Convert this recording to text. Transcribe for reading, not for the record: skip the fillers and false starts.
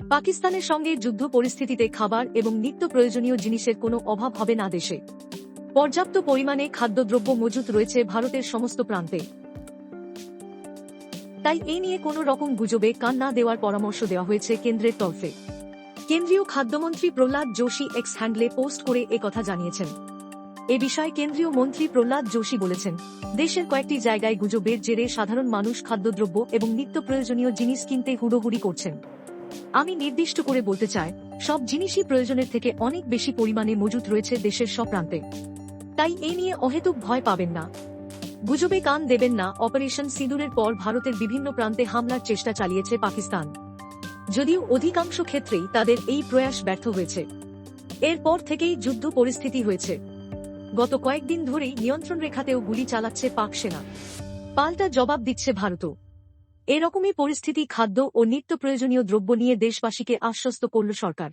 পাকিস্তানের সঙ্গে যুদ্ধ পরিস্থিতিতে খাবার এবং নিত্য প্রয়োজনীয় জিনিসের কোনো অভাব হবে না দেশে। পর্যাপ্ত পরিমাণে খাদ্যদ্রব্য মজুত রয়েছে ভারতের সমস্ত প্রান্তে। তাই এই নিয়ে কোনো রকম গুজবে কান না দেওয়ার পরামর্শ দেওয়া হয়েছে কেন্দ্রের তরফে। কেন্দ্রীয় খাদ্যমন্ত্রী প্রহ্লাদ যোশী এক্স হ্যান্ডলে পোস্ট করে একথা জানিয়েছেন। এ বিষয়ে কেন্দ্রীয় মন্ত্রী প্রহ্লাদ যোশী বলেছেন, দেশের কয়েকটি জায়গায় গুজবের জেরে সাধারণ মানুষ খাদ্যদ্রব্য এবং নিত্য প্রয়োজনীয় জিনিস কিনতে হুড়োহুড়ি করছেন। আমি নির্দিষ্ট করে বলতে চাই, সব জিনিসই প্রয়োজনের থেকে অনেক বেশি পরিমাণে মজুত রয়েছে দেশের সব প্রান্তে। তাই এই নিয়ে অহেতুক ভয় পাবেন না, গুজবে কান দেবেন না। অপারেশন সিঁদুরের পর ভারতের বিভিন্ন প্রান্তে হামলার চেষ্টা চালিয়েছে পাকিস্তান, যদিও অধিকাংশ ক্ষেত্রেই তাদের এই প্রয়াস ব্যর্থ হয়েছে। এরপর থেকেই যুদ্ধ পরিস্থিতি হয়েছে। গত কয়েকদিন ধরেই নিয়ন্ত্রণ রেখাতেও গুলি চালাচ্ছে পাক সেনা, পাল্টা জবাব দিচ্ছে ভারতও। এরকমই পরিস্থিতি খাদ্য ও নিত্য প্রয়োজনীয় দ্রব্য নিয়ে দেশবাসীকে আশ্বস্ত করল সরকার।